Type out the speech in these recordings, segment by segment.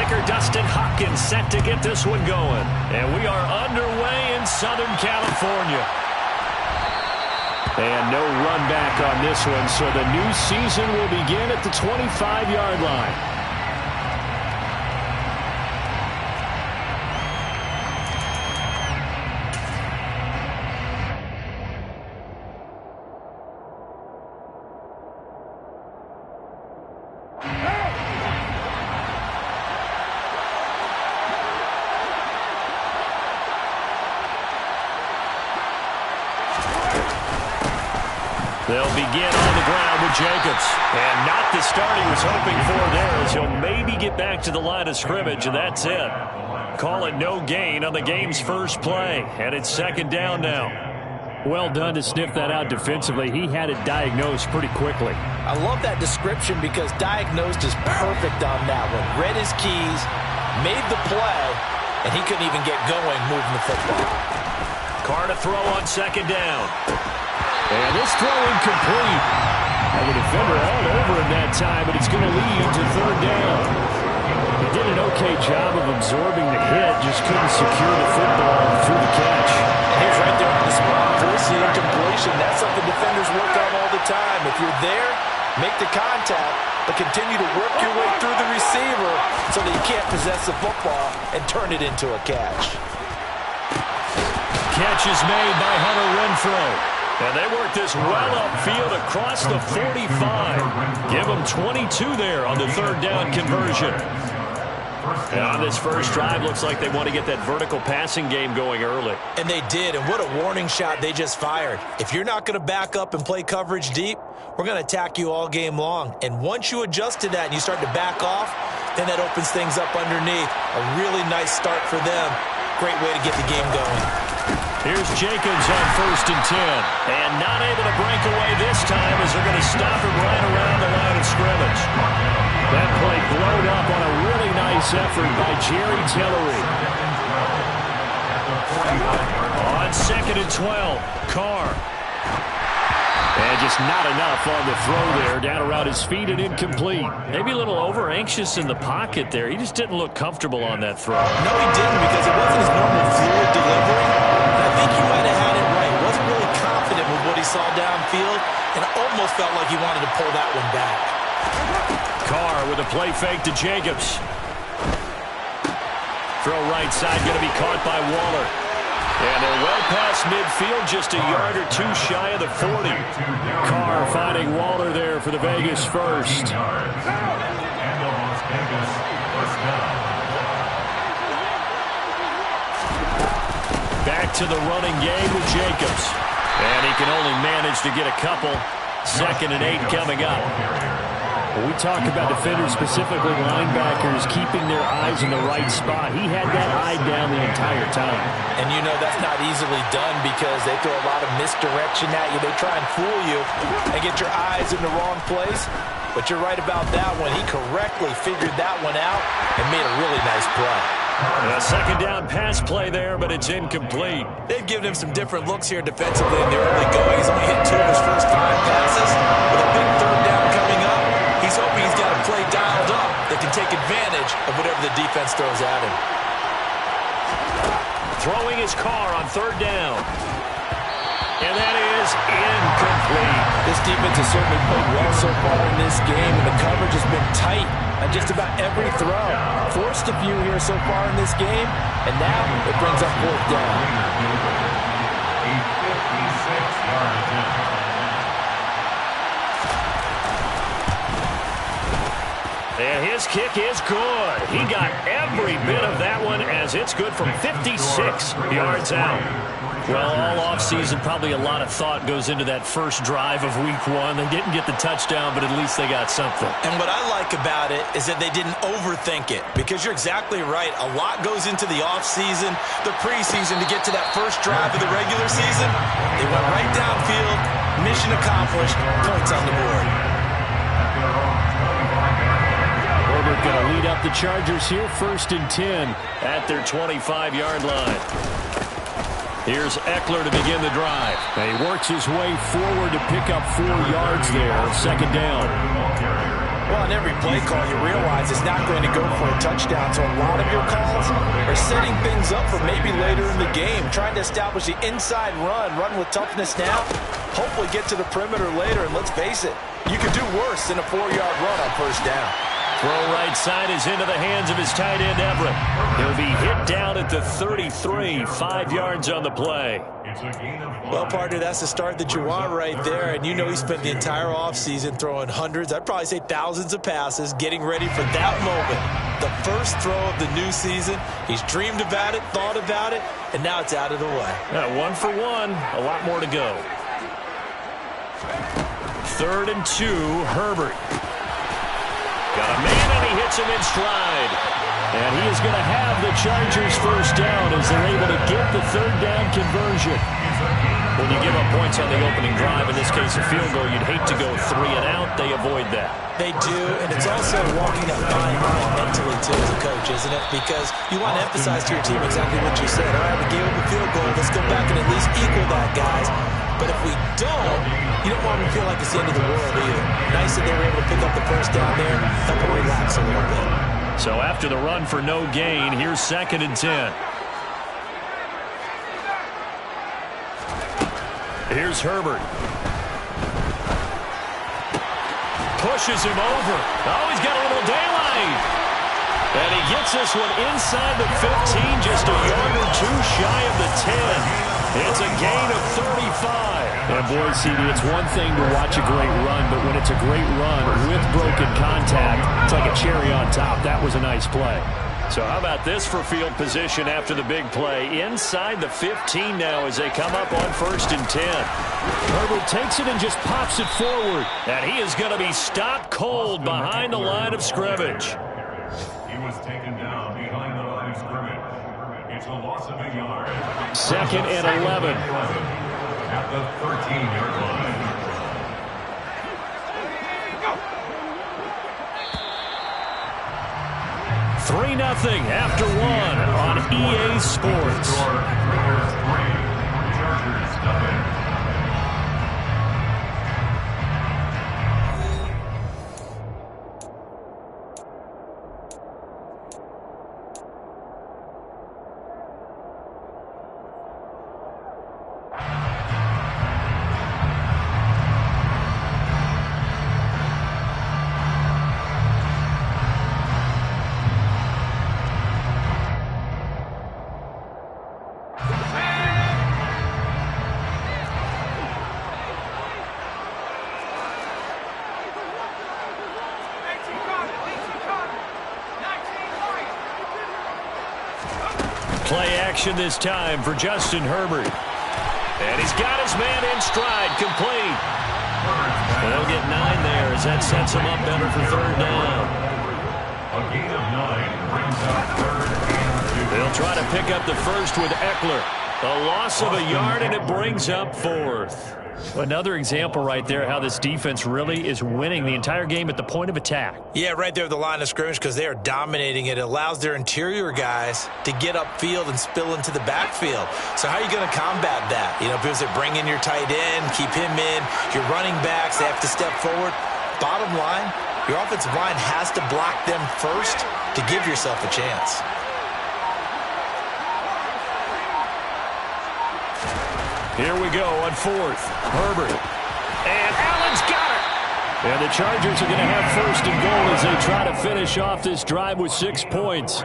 kicker Dustin Hopkins set to get this one going. And we are underway in Southern California. And no run back on this one, so the new season will begin at the 25-yard line. They'll begin on the ground with Jacobs. And not the start he was hoping for there, as he'll maybe get back to the line of scrimmage, and that's it. Call it no gain on the game's first play. And it's second down now. Well done to sniff that out defensively. He had it diagnosed pretty quickly. I love that description because diagnosed is perfect on that one. Read his keys, made the play, and he couldn't even get going moving the football. Carr to throw on second down. And this throw incomplete. And the defender all over him that time, but it's going to lead to third down. He did an okay job of absorbing the hit, just couldn't secure the football through the catch. And he was right there on the spot, forcing incompletion. That's something defenders work on all the time. If you're there, make the contact, but continue to work your way through the receiver so that you can't possess the football and turn it into a catch. Catch is made by Hunter Renfrow. And they work this well upfield across the 45. Give them 22 there on the third down conversion. And on this first drive, looks like they want to get that vertical passing game going early. And they did, and what a warning shot they just fired. If you're not going to back up and play coverage deep, we're going to attack you all game long. And once you adjust to that and you start to back off, then that opens things up underneath. A really nice start for them. Great way to get the game going. Here's Jacobs on 1st and 10. And not able to break away this time as they're going to stop him right around the line of scrimmage. That play blown up on a really nice effort by Jerry Tillery. On 2nd and 12, Carr. And just not enough on the throw there. Down around his feet and incomplete. Maybe a little over-anxious in the pocket there. He just didn't look comfortable on that throw. No, he didn't, because it wasn't his normal fluid delivery. I think he might have had it right. He wasn't really confident with what he saw downfield, and it almost felt like he wanted to pull that one back. Carr with a play fake to Jacobs. Throw right side, going to be caught by Waller. And they're well past midfield, just a yard or two shy of the 40. Carr finding Waller there for the Vegas first. Back to the running game with Jacobs. And he can only manage to get a couple. 2nd and 8 coming up. When we talk about defenders, specifically linebackers, keeping their eyes in the right spot, he had that eye down the entire time. And you know that's not easily done because they throw a lot of misdirection at you. They try and fool you and get your eyes in the wrong place. But you're right about that one. He correctly figured that one out and made a really nice play. And a second down pass play there, but it's incomplete. They've given him some different looks here defensively in the early going. He's only hit 2 of his first 5 passes. With a big third down coming up, he's hoping he's got a play dialed up that can take advantage of whatever the defense throws at him. Throwing his Carr on 3rd down. And that is incomplete. This defense has certainly played well so far in this game, and the coverage has been tight on just about every throw. Forced a few here so far in this game, and now it brings up 4th down. And his kick is good. He got every bit of that one as it's good from 56 yards out. Well, all offseason, probably a lot of thought goes into that first drive of week 1. They didn't get the touchdown, but at least they got something. And what I like about it is that they didn't overthink it, because you're exactly right. A lot goes into the offseason, the preseason to get to that first drive of the regular season. They went right downfield, mission accomplished, points on the board. Herbert going to lead up the Chargers here, 1st and 10 at their 25-yard line. Here's Eckler to begin the drive. And he works his way forward to pick up 4 yards there, 2nd down. Well, on every play call, you realize it's not going to go for a touchdown. So a lot of your calls are setting things up for maybe later in the game, trying to establish the inside run with toughness now, hopefully get to the perimeter later. And let's face it, you could do worse than a 4-yard run on first down. Throw right side is into the hands of his tight end, Everett. He'll be hit down at the 33, 5 yards on the play. Well, partner, that's the start that you want right there. And you know he spent the entire offseason throwing hundreds, I'd probably say thousands of passes, getting ready for that moment. The first throw of the new season. He's dreamed about it, thought about it, and now it's out of the way. 1 for 1, a lot more to go. 3rd and 2, Herbert. Got a man, and he hits him in stride. And he is going to have the Chargers first down as they're able to get the 3rd down conversion. When you give up points on the opening drive, in this case a field goal, you'd hate to go 3 and out. They avoid that. They do, and it's also walking a fine line mentally, too, as a coach, isn't it? Because you want to emphasize to your team exactly what you said. All right, we gave up a field goal. Let's go back and at least equal that, guys. But if we don't, you don't want them to feel like it's the end of the world either. Nice that they were able to pick up the first down there. Help them relax a little bit. So after the run for no gain, here's 2nd and 10. Here's Herbert. Pushes him over. Oh, he's got a little daylight. And he gets this one inside the 15, just a yard or two shy of the 10. It's a gain of 35. And boy, CD, it's one thing to watch a great run, but when it's a great run with broken contact, it's like a cherry on top. That was a nice play. So how about this for field position after the big play? Inside the 15 now as they come up on 1st and 10. Herbert takes it and just pops it forward. And he is going to be stopped cold behind the line of scrimmage. He was taken down behind the line of scrimmage. It's a loss of a yard. 2nd and 11. At the 13-yard line. Three 0 after 1 on EA Sports. Play action this time for Justin Herbert. And he's got his man in stride, complete. They'll get 9 there as that sets him up better for 3rd down. A gain of 9 brings up 3rd and 2. They'll try to pick up the first with Eckler. A loss of a yard, and it brings up 4th. Another example right there how this defense really is winning the entire game at the point of attack. Yeah, right there at the line of scrimmage because they are dominating it. It allows their interior guys to get upfield and spill into the backfield. So how are you going to combat that? You know, if it was to bring in your tight end, keep him in, your running backs, they have to step forward. Bottom line, your offensive line has to block them first to give yourself a chance. Here we go on 4th. Herbert. And Allen's got it. And the Chargers are going to have 1st and goal as they try to finish off this drive with 6 points.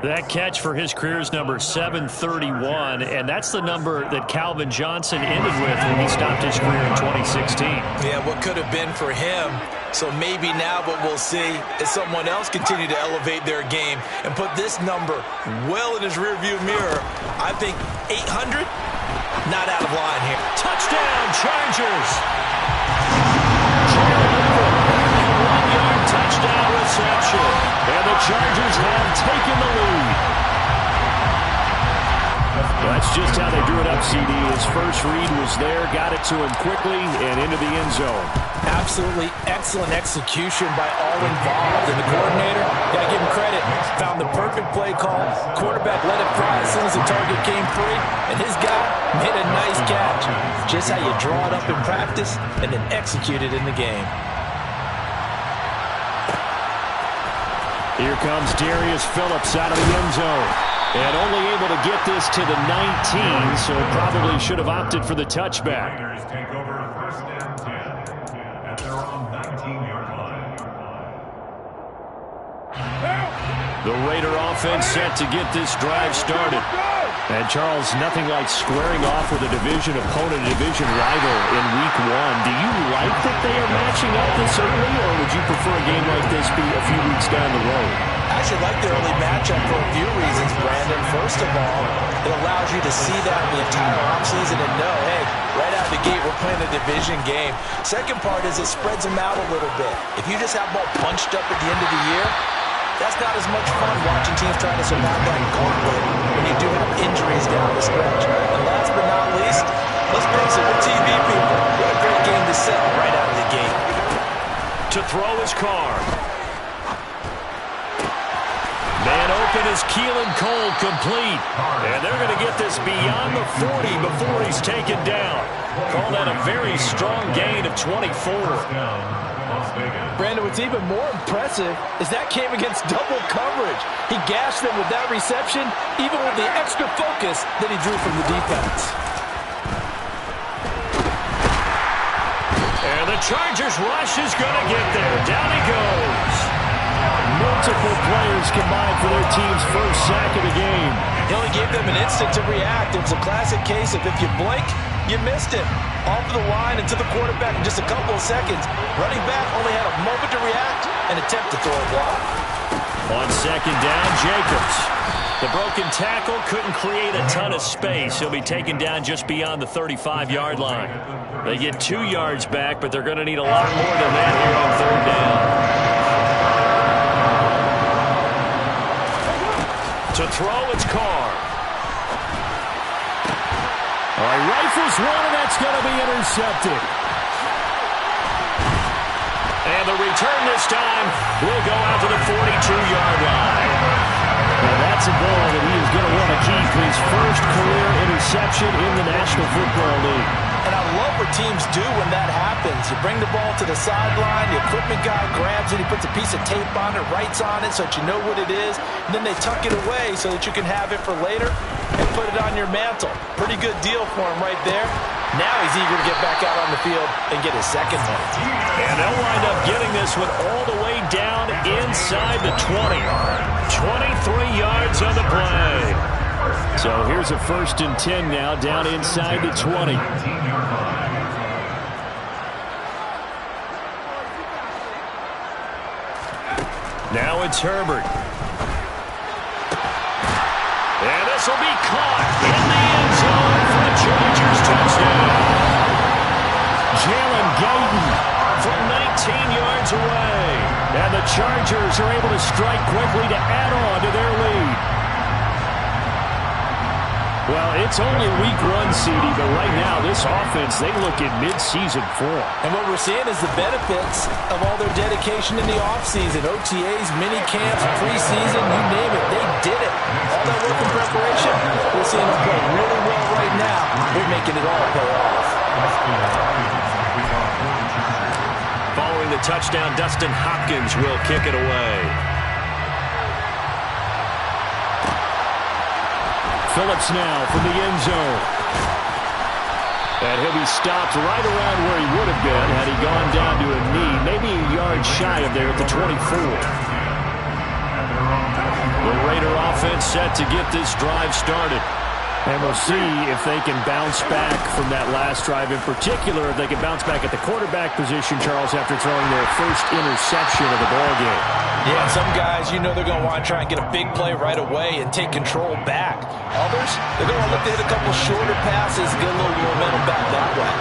That catch for his career is number 731, and that's the number that Calvin Johnson ended with when he stopped his career in 2016. Yeah, what could have been for him. So maybe now what we'll see is someone else continue to elevate their game and put this number well in his rearview mirror. I think 800, not out of line here. Touchdown, Chargers. A 1-yard touchdown reception. And the Chargers have taken the lead. That's just how they drew it up, CD. His first read was there, got it to him quickly, and into the end zone. Absolutely excellent execution by all involved. And the coordinator, got to give him credit, found the perfect play call. Quarterback let it fly as soon as the target came free, and his guy made a nice catch. Just how you draw it up in practice and then execute it in the game. Here comes Darius Phillips out of the end zone. And only able to get this to the 19, so probably should have opted for the touchback. Raiders take over 1st and 10 at their own 19-yard line. The Raider offense set to get this drive started. And Charles, nothing like squaring off with a division opponent, a division rival in week 1. Do you like that they are matching up this early, or would you prefer a game like this be a few weeks down the road? I actually like the early matchup for a few reasons, Brandon. First of all, it allows you to see that the entire offseason and know, hey, right out of the gate, we're playing a division game. Second part is it spreads them out a little bit. If you just have them all bunched up at the end of the year, that's not as much fun watching teams trying to survive that gauntlet when you do have injuries down the stretch. And last but not least, let's face it, we're TV people. What a great game to sell right out of the gate. To throw his car. Man open is Keelan Cole, complete. And they're going to get this beyond the 40 before he's taken down. Call that a very strong gain of 24. Brandon, what's even more impressive is that came against double coverage. He gashed them with that reception, even with the extra focus that he drew from the defense. And the Chargers rush is going to get there. Down he goes. Multiple players combined for their team's first sack of the game. He only gave them an instant to react. It was a classic case of if you blink, you missed him. Off the line and to the quarterback in just a couple of seconds. Running back only had a moment to react and attempt to throw a block. On second down, Jacobs. The broken tackle couldn't create a ton of space. He'll be taken down just beyond the 35-yard line. They get 2 yards back, but they're going to need a lot more than that here on third down. To throw, it's Carr. All right, rifles one, and that's going to be intercepted. And the return this time will go out to the 42-yard line. Well, that's a ball that he is going to want to keep, his first career interception in the National Football League. And I love what teams do when that happens. You bring the ball to the sideline, the equipment guy grabs it, he puts a piece of tape on it, writes on it so that you know what it is, and then they tuck it away so that you can have it for later and put it on your mantle. Pretty good deal for him right there. Now he's eager to get back out on the field and get his second one. And they'll wind up getting this one all the way down inside the 20. 23 yards on the play. So here's a 1st and 10 now, down inside the 20. Now it's Herbert. And this will be caught in the end zone for the Chargers touchdown. Jalen Gotw from 19 yards away. And the Chargers are able to strike quickly to add on to their lead. Well, it's only week 1, CD, but right now this offense, they look in mid-season form. And what we're seeing is the benefits of all their dedication in the offseason. OTAs, mini camps, preseason, you name it, they did it. All that work in preparation, we're seeing them play really well right now. They're making it all pay off. Following the touchdown, Dustin Hopkins will kick it away. Phillips now from the end zone. And he'll be stopped right around where he would have been had he gone down to a knee, maybe a yard shy of there at the 24. The Raider offense set to get this drive started. And we'll see if they can bounce back from that last drive. In particular, if they can bounce back at the quarterback position, Charles, after throwing their first interception of the ballgame. Yeah, some guys, you know they're going to want to try and get a big play right away and take control back. Others, they're going to look to hit a couple shorter passes, get a little momentum back that way.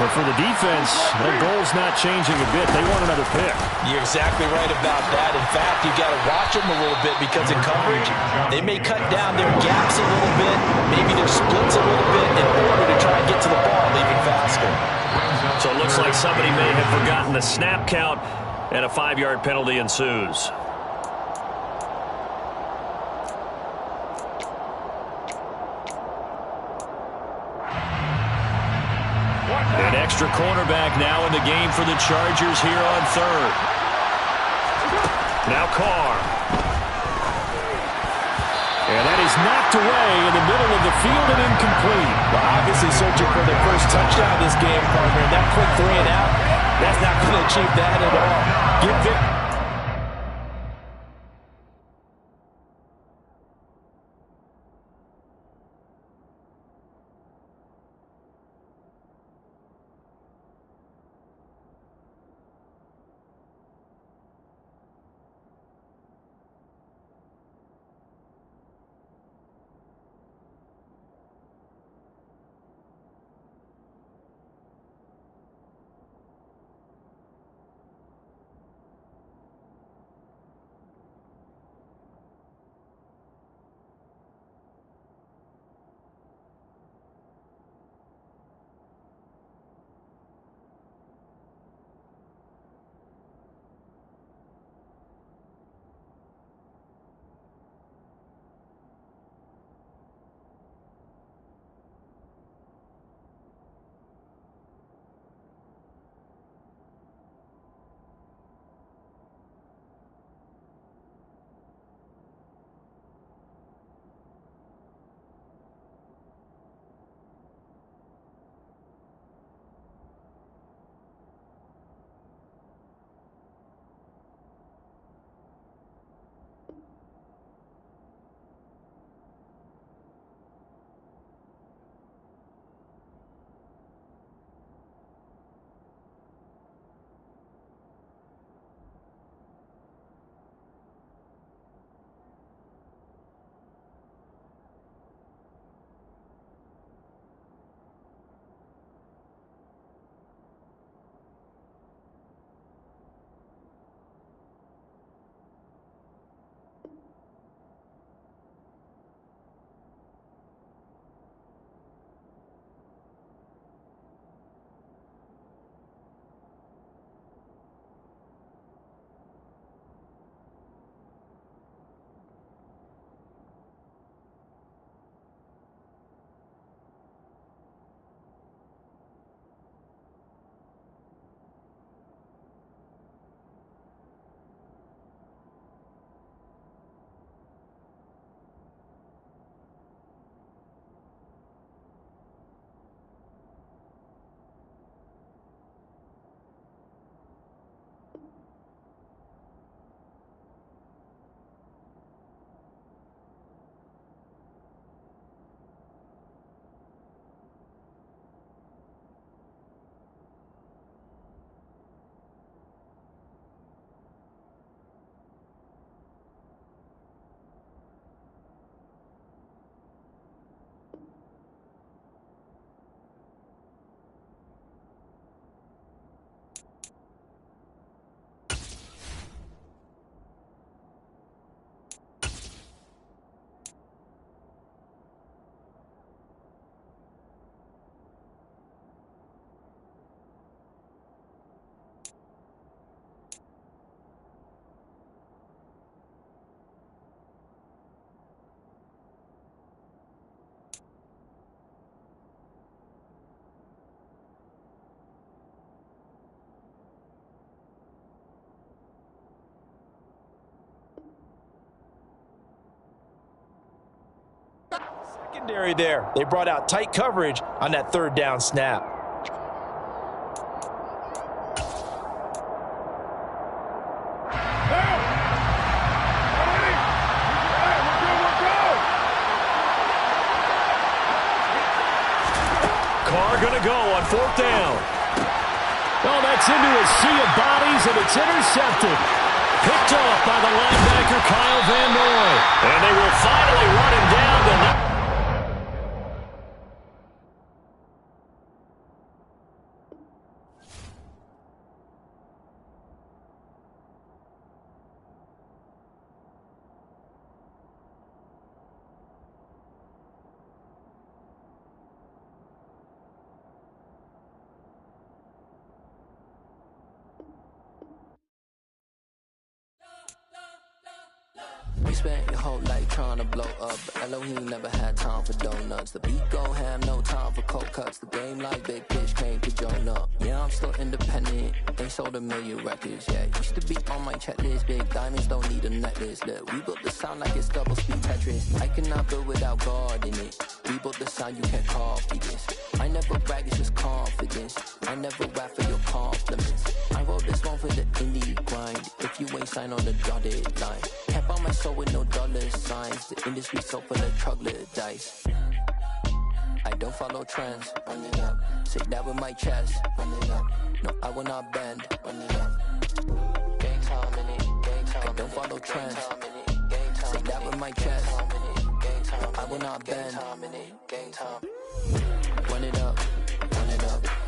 But for the defense, their goal's not changing a bit. They want another pick. You're exactly right about that. In fact, you've got to watch them a little bit because in coverage, they may cut down their gaps a little bit, maybe their splits a little bit in order to try and get to the ball even faster. So it looks like somebody may have forgotten the snap count, and a 5-yard penalty ensues. An extra cornerback now in the game for the Chargers here on third. Now Carr. And that is knocked away in the middle of the field and incomplete. Well, obviously searching for their first touchdown this game, partner. And that quick 3 and out, that's not going to achieve that at all. Give Vic. Secondary there. They brought out tight coverage on that third down snap. Carr going to go on 4th down. Well, that's into a sea of bodies, and it's intercepted. Picked off by the linebacker, Kyle Van Noy. And they will finally run him down to You spent your whole life trying to blow up, but Elohim never had time for donuts. The beat go ham, no time for cold cuts. The game like Big Pitch came to join up. Yeah, I'm still independent, ain't sold a million records yet. Used to be on my checklist, big diamonds don't need a necklace. Look, we built the sound like it's double speed Tetris. I cannot build without God in it. We built the sound, you can't copy this. I never brag, it's just confidence. I never rap for your compliments. I wrote this one for the indie grind. If you ain't signed on the dotted line, can't buy my soul with no dollar signs. The industry so full of troglodytes. I don't follow trends. Run it up. Say that with my chest. Run it up. No, I will not bend. Run it up. Gang time in it. Gang time. I don't follow trends. Say that with my chest. I will not bend. Gang time.